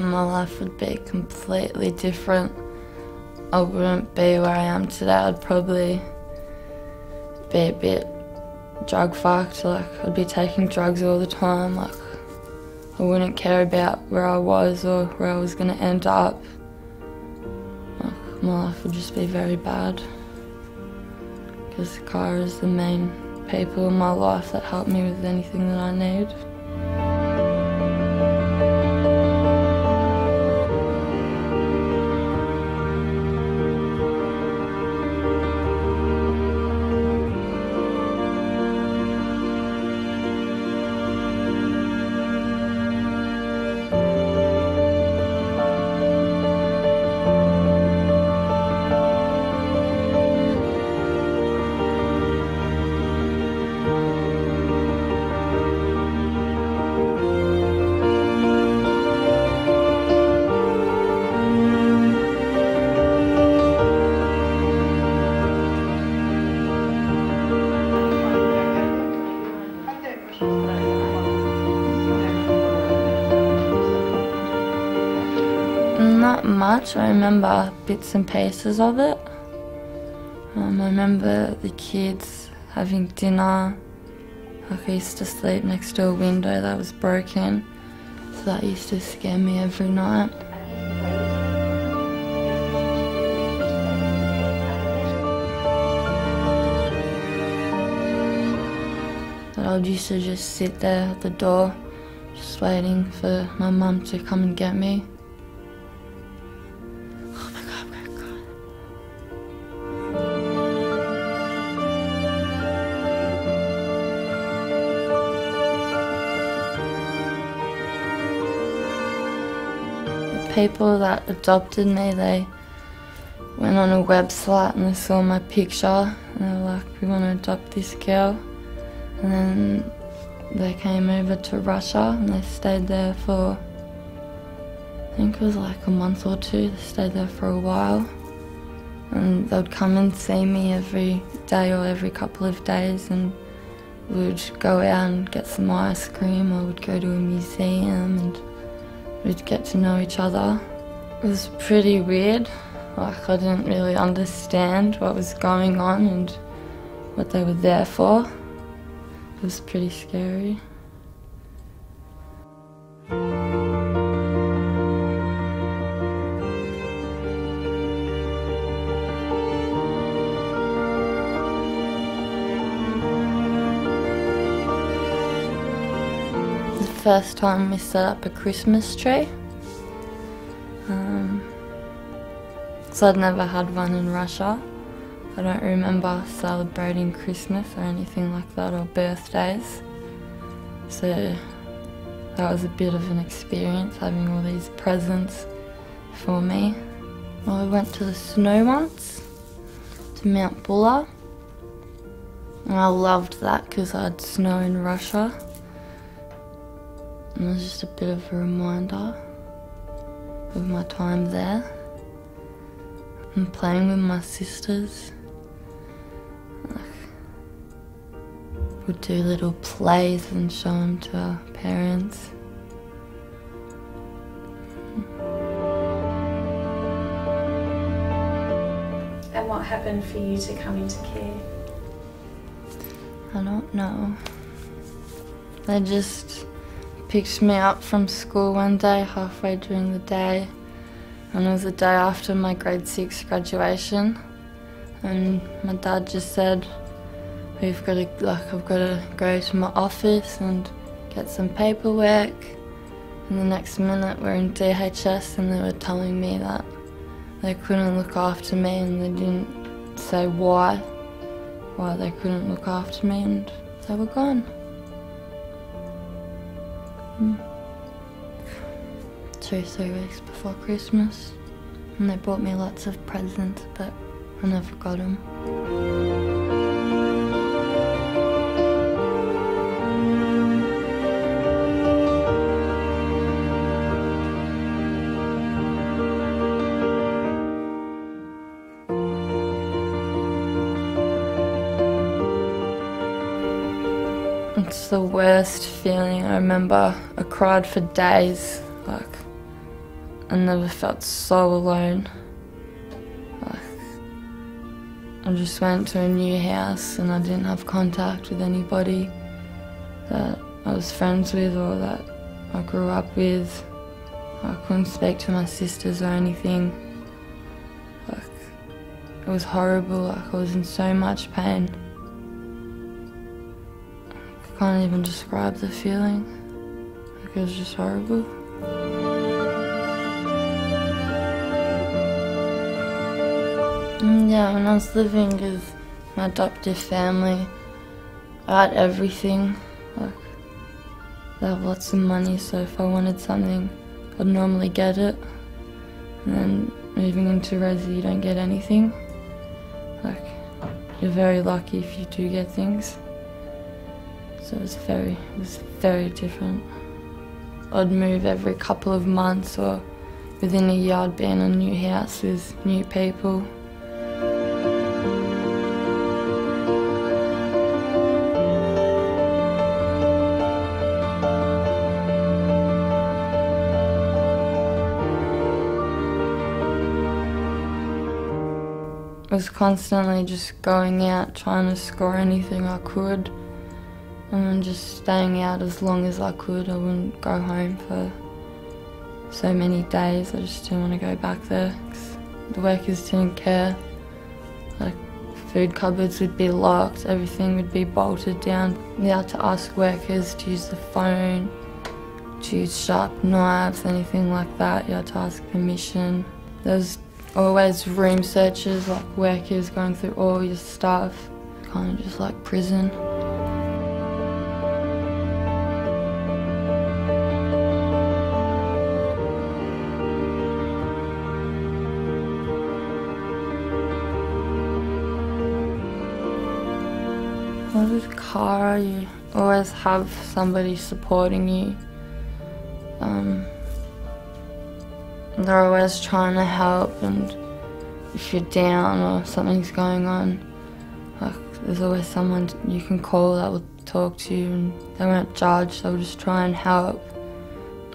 my life would be completely different. I wouldn't be where I am today. I'd probably be a bit drug fucked. Like, I'd be taking drugs all the time. Like, I wouldn't care about where I was or where I was going to end up. Like, my life would just be very bad. Because CARA is the main people in my life that help me with anything that I need. Not much. I remember bits and pieces of it. I remember the kids having dinner. Like, I used to sleep next to a window that was broken, so that used to scare me every night. But I used to just sit there at the door, just waiting for my mum to come and get me. People that adopted me, they went on a website and they saw my picture and they were like, we want to adopt this girl. And then they came over to Russia and they stayed there for, I think it was like a month or two. They stayed there for a while and they would come and see me every day or every couple of days, and we would go out and get some ice cream, or we'd go to a museum and we'd get to know each other. It was pretty weird. Like, I didn't really understand what was going on and what they were there for. It was pretty scary. First time we set up a Christmas tree. So I'd never had one in Russia. I don't remember celebrating Christmas or anything like that, or birthdays. So that was a bit of an experience, having all these presents for me. Well, I went to the snow once, to Mount Bulla. And I loved that because I had snow in Russia. And it was just a bit of a reminder of my time there. And playing with my sisters. We'd do little plays and show them to our parents. And what happened for you to come into care? I don't know. They just picked me up from school one day, halfway during the day, and it was the day after my grade 6 graduation, and my dad just said, I've got to go to my office and get some paperwork. And the next minute we're in DHS and they were telling me that they couldn't look after me, and they didn't say why they couldn't look after me, and they were gone. 2-3 weeks before Christmas, and they brought me lots of presents, but I never got them. It's the worst feeling. I remember I cried for days. Like, I never felt so alone. Like, I just went to a new house and I didn't have contact with anybody that I was friends with or that I grew up with. I couldn't speak to my sisters or anything. Like, it was horrible, like I was in so much pain. I can't even describe the feeling. Like, it was just horrible. Yeah, when I was living with my adoptive family, I had everything. Like, they have lots of money, so if I wanted something, I'd normally get it. And then moving into Resi, you don't get anything. Like, you're very lucky if you do get things. So it was very different. I'd move every couple of months, or within a year I'd be in a new house with new people. I was constantly just going out, trying to score anything I could, and then just staying out as long as I could. I wouldn't go home for so many days. I just didn't want to go back there, 'cause the workers didn't care. Like, food cupboards would be locked, everything would be bolted down. You had to ask workers to use the phone, to use sharp knives, anything like that. You had to ask permission. There was always room searches, like workers going through all your stuff, kind of just like prison. Well, with CARA, you always have somebody supporting you. They're always trying to help, and if you're down or something's going on, like, there's always someone you can call that will talk to you, and they won't judge, they'll just try and help.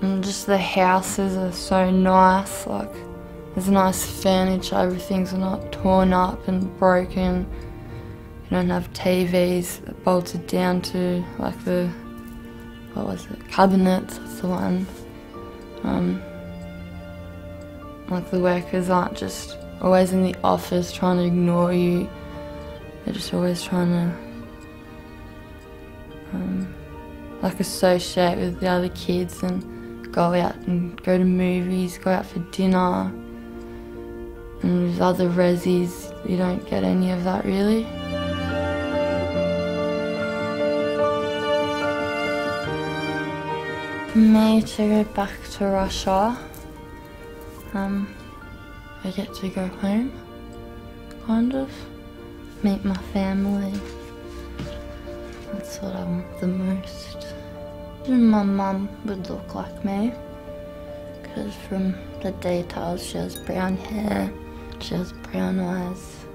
And just the houses are so nice, like, there's nice furniture, everything's not torn up and broken. You don't have TVs bolted down to, like, the, what was it, cabinets, that's the one. Like, the workers aren't just always in the office trying to ignore you. They're just always trying to like, associate with the other kids and go out and go to movies, go out for dinner. And with other resis, you don't get any of that really. For me to go back to Russia, I get to go home, kind of, meet my family. That's what I want the most. And my mum would look like me, because from the details she has brown hair, she has brown eyes,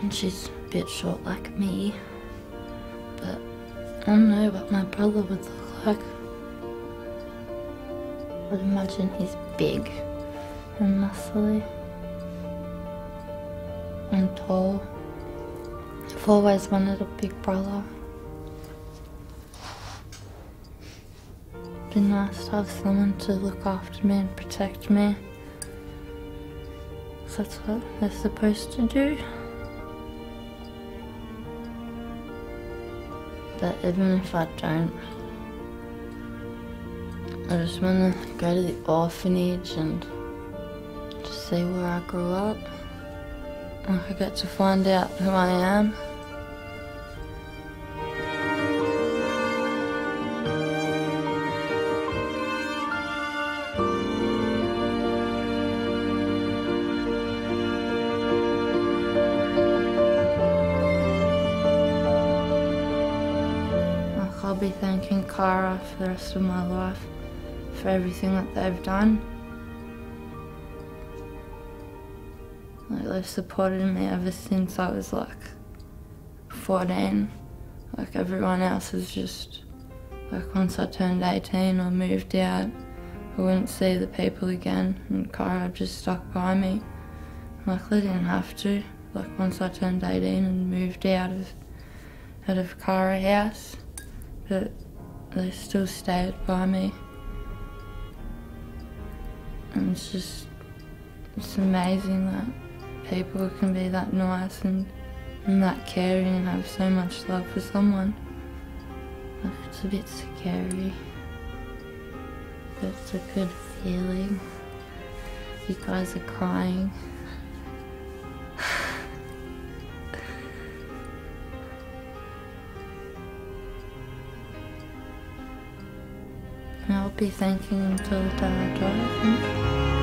and she's a bit short like me. But I don't know what my brother would look like. I'd imagine he's big and muscly and tall. I've always wanted a big brother. It'd be nice to have someone to look after me and protect me. So that's what they're supposed to do. But even if I don't, I just want to go to the orphanage and just see where I grew up. I get to find out who I am. I'll be thanking CARA for the rest of my life for everything that they've done. Like, they've supported me ever since I was like 14. Like, everyone else is just, like, once I turned 18 I moved out. I wouldn't see the people again, and CARA just stuck by me. Luckily I didn't have to. Like once I turned 18 and moved out of CARA house, but they still stayed by me. And it's amazing that people can be that nice and that caring and have so much love for someone. Like, it's a bit scary, but it's a good feeling. You guys are crying. And I'll be thanking him till the day I die.